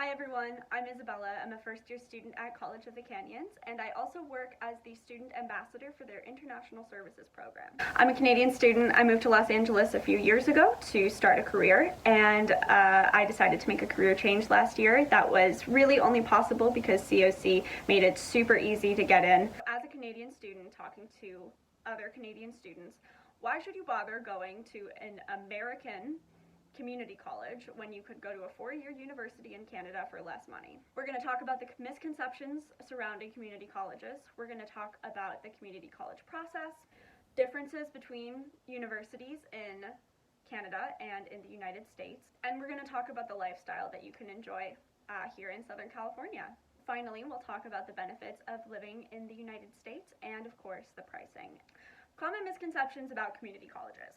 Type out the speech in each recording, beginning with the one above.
Hi everyone, I'm Isabella. I'm a first-year student at College of the Canyons, and I also work as the student ambassador for their International Services program. I'm a Canadian student. I moved to Los Angeles a few years ago to start a career, and I decided to make a career change last year. That was really only possible because COC made it super easy to get in. As a Canadian student talking to other Canadian students, why should you bother going to an American community college when you could go to a four-year university in Canada for less money? We're going to talk about the misconceptions surrounding community colleges. We're going to talk about the community college process, differences between universities in Canada and in the United States, and we're going to talk about the lifestyle that you can enjoy here in Southern California. Finally, we'll talk about the benefits of living in the United States and, of course, the pricing. Common misconceptions about community colleges.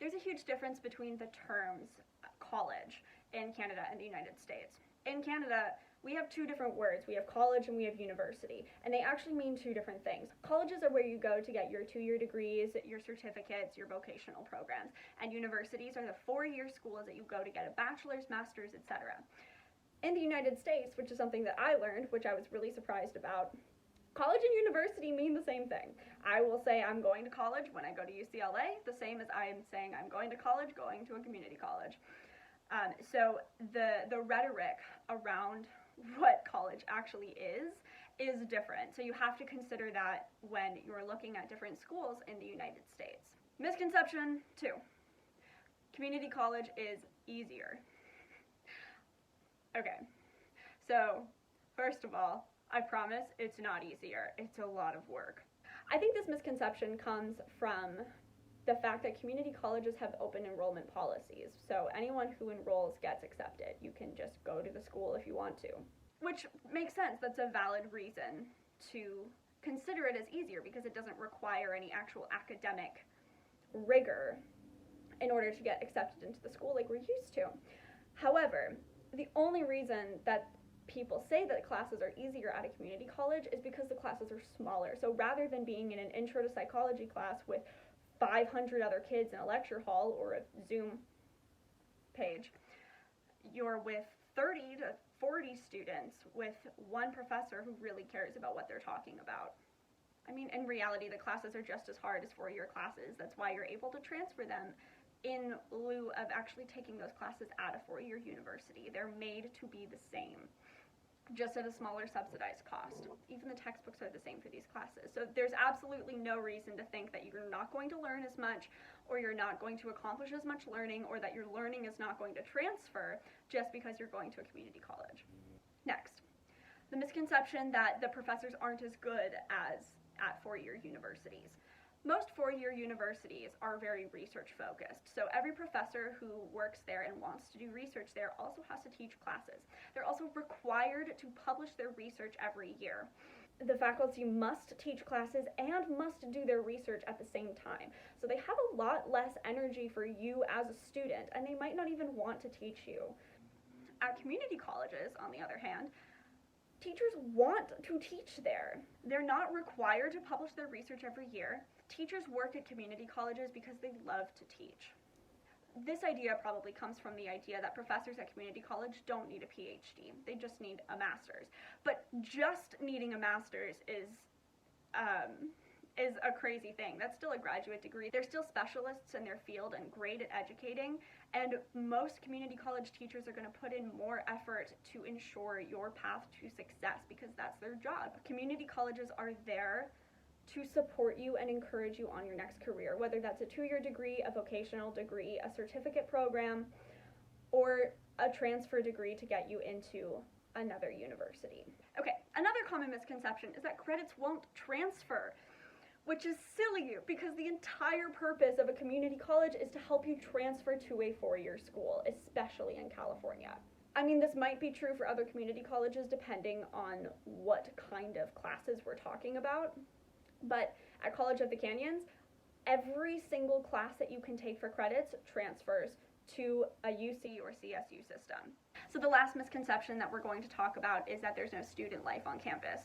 There's a huge difference between the terms college in Canada and the United States. In Canada, we have two different words. We have college and we have university, and they actually mean two different things. Colleges are where you go to get your two-year degrees, your certificates, your vocational programs, and universities are the four-year schools that you go to get a bachelor's, master's, etc. In the United States, which is something that I learned, which I was really surprised about, college and university mean the same thing. I will say I'm going to college when I go to UCLA, the same as I am saying I'm going to college going to a community college. So the rhetoric around what college actually is different. So you have to consider that when you're looking at different schools in the United States. Misconception 2. Community college is easier. Okay, so first of all, I promise it's not easier. It's a lot of work. I think this misconception comes from the fact that community colleges have open enrollment policies. So anyone who enrolls gets accepted. You can just go to the school if you want to. Which makes sense. That's a valid reason to consider it as easier because it doesn't require any actual academic rigor in order to get accepted into the school like we're used to. However, the only reason that people say that classes are easier at a community college is because the classes are smaller. So rather than being in an intro to psychology class with 500 other kids in a lecture hall or a Zoom page, you're with 30 to 40 students with one professor who really cares about what they're talking about. I mean, in reality, the classes are just as hard as four-year classes. That's why you're able to transfer them in lieu of actually taking those classes at a four-year university. They're made to be the same, just at a smaller subsidized cost. Even the textbooks are the same for these classes. So there's absolutely no reason to think that you're not going to learn as much, or you're not going to accomplish as much learning, or that your learning is not going to transfer just because you're going to a community college. Next, the misconception that the professors aren't as good as at four-year universities. Most four-year universities are very research-focused, so every professor who works there and wants to do research there also has to teach classes. They're also required to publish their research every year. The faculty must teach classes and must do their research at the same time, so they have a lot less energy for you as a student, and they might not even want to teach you. At community colleges, on the other hand, teachers want to teach there. They're not required to publish their research every year. Teachers work at community colleges because they love to teach. This idea probably comes from the idea that professors at community college don't need a PhD. They just need a master's. But just needing a master's is a crazy thing. That's still a graduate degree. They're still specialists in their field and great at educating, and most community college teachers are going to put in more effort to ensure your path to success because that's their job. Community colleges are there to support you and encourage you on your next career, whether that's a two-year degree, a vocational degree, a certificate program, or a transfer degree to get you into another university. Okay, another common misconception is that credits won't transfer, which is silly because the entire purpose of a community college is to help you transfer to a four-year school, especially in California. I mean, this might be true for other community colleges depending on what kind of classes we're talking about, but at College of the Canyons, every single class that you can take for credits transfers to a UC or CSU system. So the last misconception that we're going to talk about is that there's no student life on campus.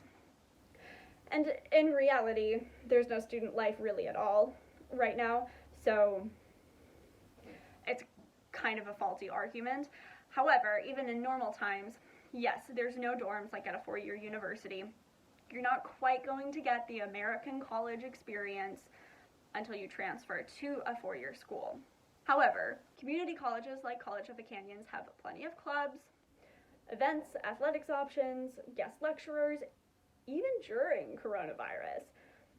And in reality, there's no student life really at all right now, so it's kind of a faulty argument. However, even in normal times, Yes, there's no dorms like at a four-year university. You're not quite going to get the American college experience until you transfer to a four-year school. However, community colleges like College of the Canyons have plenty of clubs, events, athletics options, guest lecturers, even during coronavirus.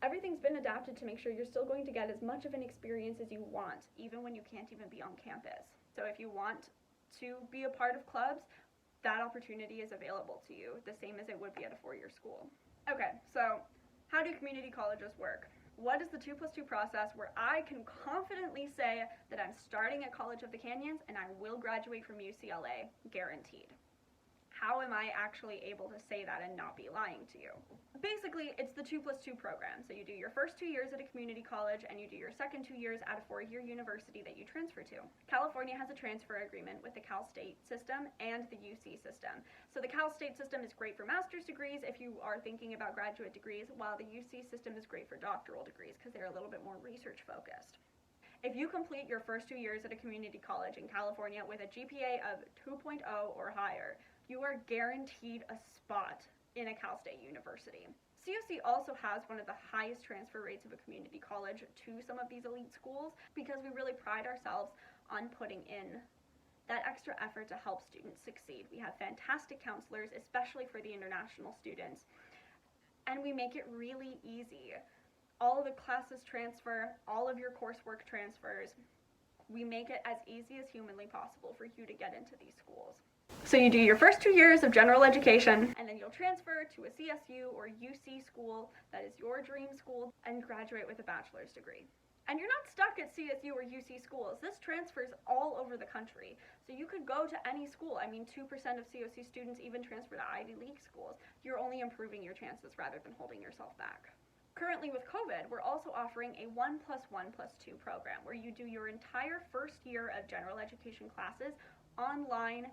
Everything's been adapted to make sure you're still going to get as much of an experience as you want, even when you can't even be on campus. So if you want to be a part of clubs, that opportunity is available to you, the same as it would be at a four-year school. Okay, so how do community colleges work? What is the 2+2 process where I can confidently say that I'm starting at College of the Canyons and I will graduate from UCLA, guaranteed? How am I actually able to say that and not be lying to you? Basically, it's the 2+2 program. So you do your first 2 years at a community college and you do your second 2 years at a four-year university that you transfer to. California has a transfer agreement with the Cal State system and the UC system. So the Cal State system is great for master's degrees if you are thinking about graduate degrees, while the UC system is great for doctoral degrees because they're a little bit more research focused. If you complete your first 2 years at a community college in California with a GPA of 2.0 or higher, you are guaranteed a spot in a Cal State university. COC also has one of the highest transfer rates of a community college to some of these elite schools because we really pride ourselves on putting in that extra effort to help students succeed. We have fantastic counselors, especially for the international students, and we make it really easy. All of the classes transfer, all of your coursework transfers. We make it as easy as humanly possible for you to get into these schools. So you do your first 2 years of general education, and then you'll transfer to a CSU or UC school that is your dream school and graduate with a bachelor's degree. And you're not stuck at CSU or UC schools. This transfers all over the country. So you could go to any school. I mean, 2% of COC students even transfer to Ivy League schools. You're only improving your chances rather than holding yourself back. Currently with COVID, we're also offering a 1+1+2 program where you do your entire first year of general education classes online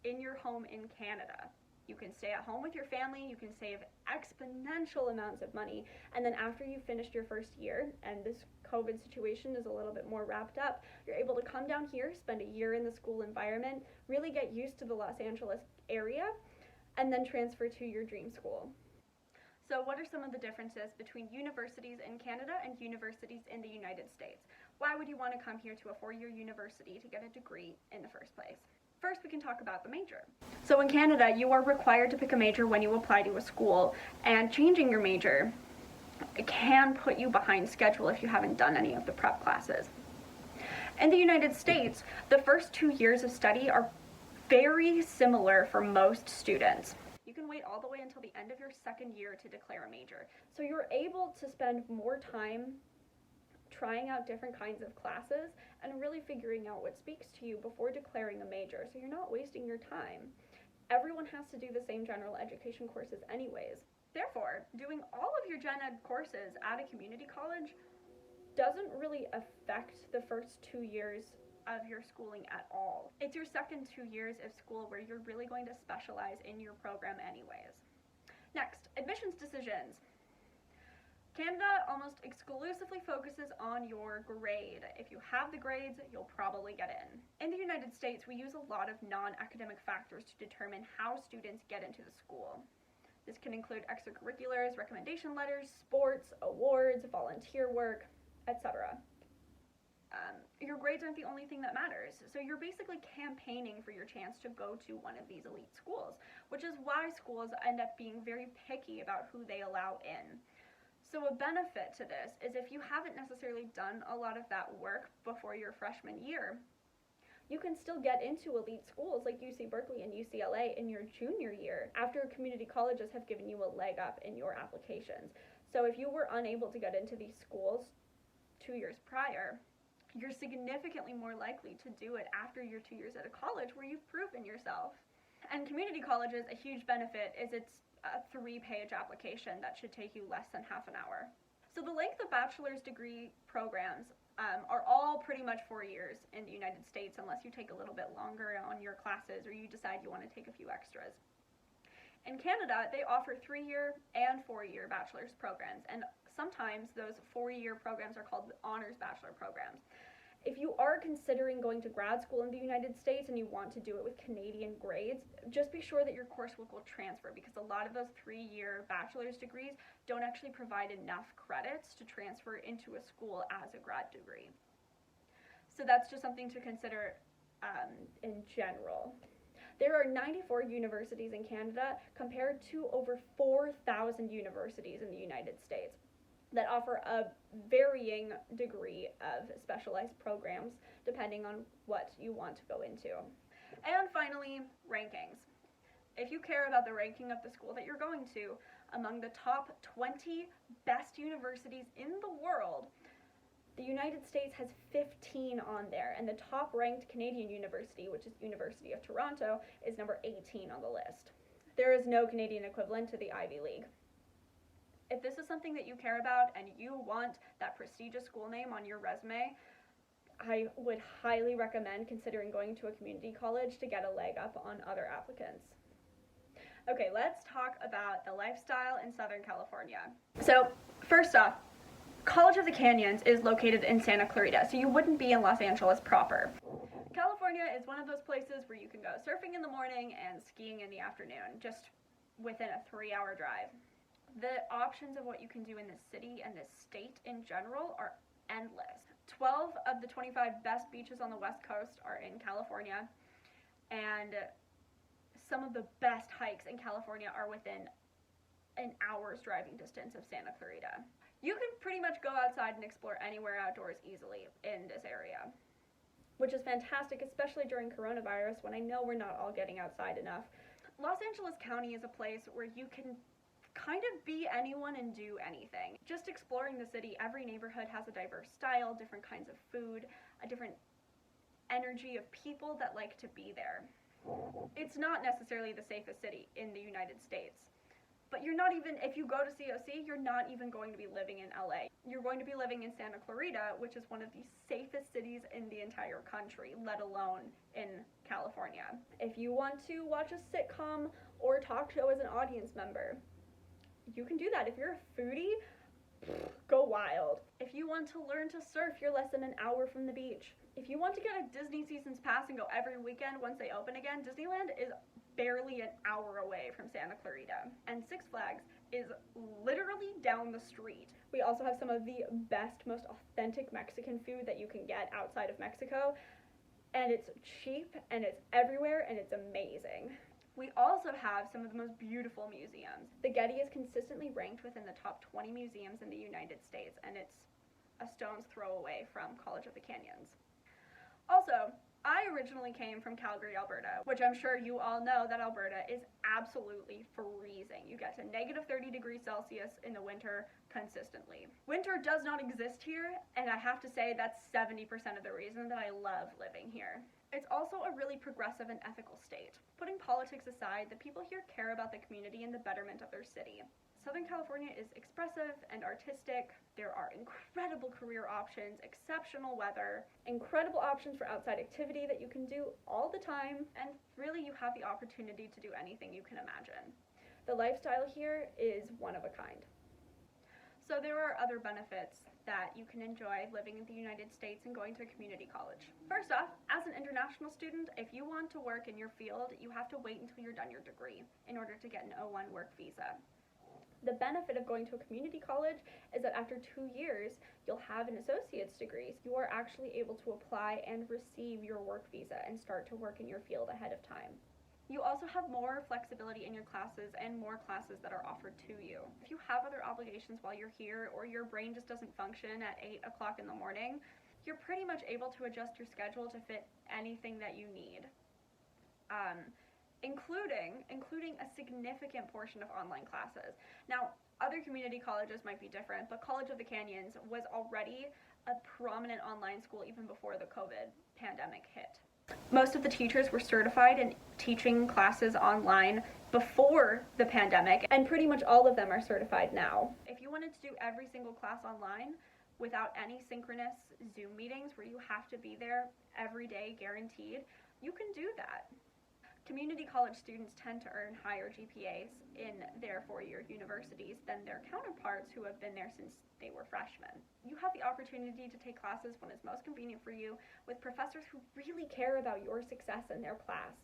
in your home in Canada. You can stay at home with your family, you can save exponential amounts of money, and then after you've finished your first year, and this COVID situation is a little bit more wrapped up, you're able to come down here, spend a year in the school environment, really get used to the Los Angeles area, and then transfer to your dream school. So what are some of the differences between universities in Canada and universities in the United States? Why would you want to come here to a four-year university to get a degree in the first place? First, we can talk about the major. So in Canada, you are required to pick a major when you apply to a school, and changing your major can put you behind schedule if you haven't done any of the prep classes. In the United States, the first 2 years of study are very similar for most students. You can wait all the way until the end of your second year to declare a major. So you're able to spend more time trying out different kinds of classes and really figuring out what speaks to you before declaring a major, so you're not wasting your time. Everyone has to do the same general education courses anyways. Therefore, doing all of your gen ed courses at a community college doesn't really affect the first 2 years of your schooling at all. It's your second 2 years of school where you're really going to specialize in your program anyways. Next, admissions decisions. Canada almost exclusively focuses on your grade. If you have the grades, you'll probably get in. In the United States, we use a lot of non-academic factors to determine how students get into the school. This can include extracurriculars, recommendation letters, sports, awards, volunteer work, etc. Your grades aren't the only thing that matters, so you're basically campaigning for your chance to go to one of these elite schools, which is why schools end up being very picky about who they allow in. So a benefit to this is if you haven't necessarily done a lot of that work before your freshman year, you can still get into elite schools like UC Berkeley and UCLA in your junior year after community colleges have given you a leg up in your applications. So if you were unable to get into these schools 2 years prior, you're significantly more likely to do it after your 2 years at a college where you've proven yourself. And community colleges, a huge benefit is it's a 3-page application that should take you less than half an hour. So the length of bachelor's degree programs are all pretty much 4 years in the United States unless you take a little bit longer on your classes or you decide you want to take a few extras. In Canada, they offer 3-year and 4-year bachelor's programs, and sometimes those 4-year programs are called honors bachelor programs. If you are considering going to grad school in the United States and you want to do it with Canadian grades, just be sure that your coursework will transfer, because a lot of those 3-year bachelor's degrees don't actually provide enough credits to transfer into a school as a grad degree. So that's just something to consider in general. There are 94 universities in Canada compared to over 4,000 universities in the United States that offer a varying degree of specialized programs depending on what you want to go into. And finally, rankings. If you care about the ranking of the school that you're going to, among the top 20 best universities in the world, the United States has 15 on there, and the top ranked Canadian university, which is University of Toronto, is number 18 on the list. There is no Canadian equivalent to the Ivy League. If this is something that you care about and you want that prestigious school name on your resume, I would highly recommend considering going to a community college to get a leg up on other applicants. Okay, let's talk about the lifestyle in Southern California. So, first off, College of the Canyons is located in Santa Clarita, so you wouldn't be in Los Angeles proper. California is one of those places where you can go surfing in the morning and skiing in the afternoon, just within a 3-hour drive. The options of what you can do in this city and this state in general are endless. 12 of the 25 best beaches on the West Coast are in California, and some of the best hikes in California are within an hour's driving distance of Santa Clarita. You can pretty much go outside and explore anywhere outdoors easily in this area, which is fantastic, especially during coronavirus when I know we're not all getting outside enough. Los Angeles County is a place where you can kind of be anyone and do anything. Just exploring the city, every neighborhood has a diverse style, different kinds of food, a different energy of people that like to be there. It's not necessarily the safest city in the United States, but you're not even, if you go to COC, you're not even going to be living in LA. You're going to be living in Santa Clarita, which is one of the safest cities in the entire country, let alone in California. If you want to watch a sitcom or talk show as an audience member, you can do that. If you're a foodie, go wild. If you want to learn to surf, you're less than an hour from the beach. If you want to get a Disney Seasons Pass and go every weekend once they open again, Disneyland is barely an hour away from Santa Clarita. And Six Flags is literally down the street. We also have some of the best, most authentic Mexican food that you can get outside of Mexico. And it's cheap, and it's everywhere, and it's amazing. We also have some of the most beautiful museums. The Getty is consistently ranked within the top 20 museums in the United States, and it's a stone's throw away from College of the Canyons. Also, I originally came from Calgary, Alberta, which I'm sure you all know that Alberta is absolutely freezing. You get to negative 30 degrees Celsius in the winter consistently. Winter does not exist here, and I have to say that's 70% of the reason that I love living here. It's also a really progressive and ethical state. Putting politics aside, the people here care about the community and the betterment of their city. Southern California is expressive and artistic. There are incredible career options, exceptional weather, incredible options for outside activity that you can do all the time, and really you have the opportunity to do anything you can imagine. The lifestyle here is one of a kind. So there are other benefits that you can enjoy living in the United States and going to a community college. First off, as an international student, if you want to work in your field, you have to wait until you're done your degree in order to get an O1 work visa. The benefit of going to a community college is that after 2 years, you'll have an associate's degree. You are actually able to apply and receive your work visa and start to work in your field ahead of time. You also have more flexibility in your classes and more classes that are offered to you. If you have other obligations while you're here, or your brain just doesn't function at 8 o'clock in the morning, you're pretty much able to adjust your schedule to fit anything that you need, including a significant portion of online classes. Now, other community colleges might be different, but College of the Canyons was already a prominent online school even before the COVID pandemic hit. Most of the teachers were certified in teaching classes online before the pandemic, and pretty much all of them are certified now. If you wanted to do every single class online without any synchronous Zoom meetings where you have to be there every day guaranteed, you can do that. Community college students tend to earn higher GPAs in their four-year universities than their counterparts who have been there since they were freshmen. You have the opportunity to take classes when it's most convenient for you, with professors who really care about your success in their class,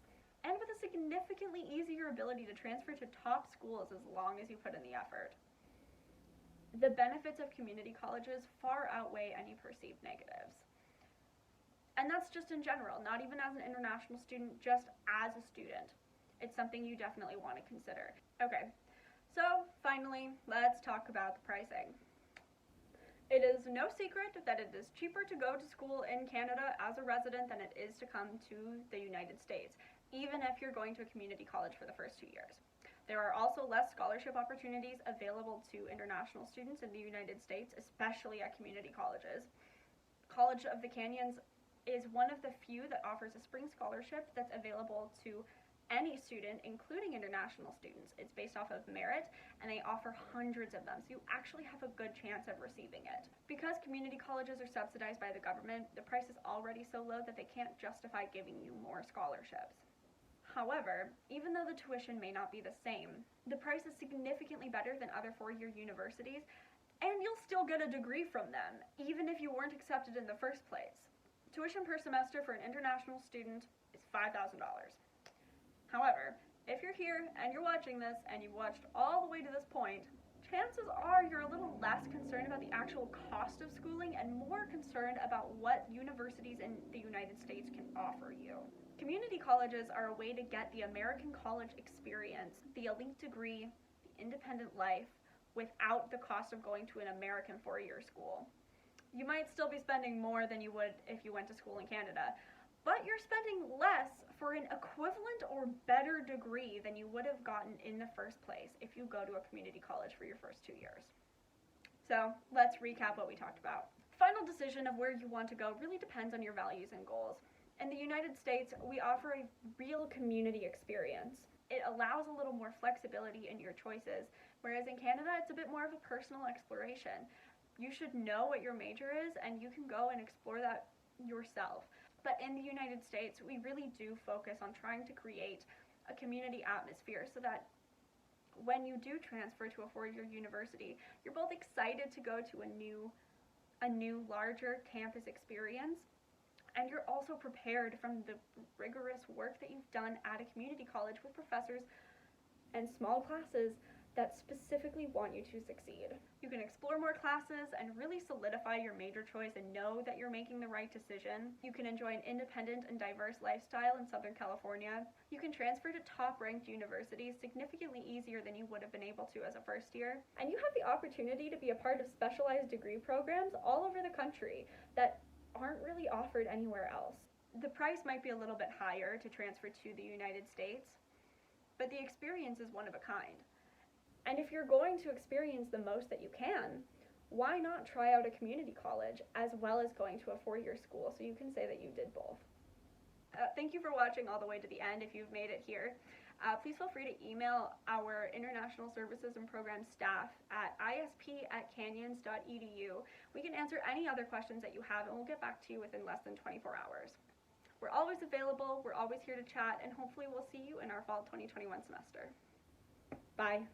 and with a significantly easier ability to transfer to top schools as long as you put in the effort. The benefits of community colleges far outweigh any perceived negatives. And that's just in general, not even as an international student, just as a student. It's something you definitely want to consider. Okay, so finally, let's talk about the pricing. It is no secret that it is cheaper to go to school in Canada as a resident than it is to come to the United States, even if you're going to a community college for the first 2 years. There are also less scholarship opportunities available to international students in the United States, especially at community colleges. College of the Canyons is one of the few that offers a spring scholarship that's available to any student, including international students. It's based off of merit, and they offer hundreds of them, so you actually have a good chance of receiving it. Because community colleges are subsidized by the government, the price is already so low that they can't justify giving you more scholarships. However, even though the tuition may not be the same, the price is significantly better than other four-year universities, and you'll still get a degree from them, even if you weren't accepted in the first place. Tuition per semester for an international student is $5,000. However, if you're here and you're watching this and you've watched all the way to this point, chances are you're a little less concerned about the actual cost of schooling and more concerned about what universities in the United States can offer you. Community colleges are a way to get the American college experience, the elite degree, the independent life, without the cost of going to an American four-year school. You might still be spending more than you would if you went to school in Canada, but you're spending less for an equivalent or better degree than you would have gotten in the first place if you go to a community college for your first 2 years. So let's recap what we talked about. Final decision of where you want to go really depends on your values and goals. In the United States, we offer a real community experience. It allows a little more flexibility in your choices, whereas in Canada, it's a bit more of a personal exploration. You should know what your major is, and you can go and explore that yourself. But in the United States, we really do focus on trying to create a community atmosphere so that when you do transfer to a four-year university, you're both excited to go to a new larger campus experience, and you're also prepared from the rigorous work that you've done at a community college with professors and small classes that specifically want you to succeed. You can explore more classes and really solidify your major choice and know that you're making the right decision. You can enjoy an independent and diverse lifestyle in Southern California. You can transfer to top-ranked universities significantly easier than you would have been able to as a first year. And you have the opportunity to be a part of specialized degree programs all over the country that aren't really offered anywhere else. The price might be a little bit higher to transfer to the United States, but the experience is one of a kind. And if you're going to experience the most that you can, why not try out a community college as well as going to a four-year school so you can say that you did both? Thank you for watching all the way to the end if you've made it here. Please feel free to email our International Services and Programs staff at isp@canyons.edu. We can answer any other questions that you have, and we'll get back to you within less than 24 hours. We're always available, we're always here to chat, and hopefully we'll see you in our fall 2021 semester. Bye.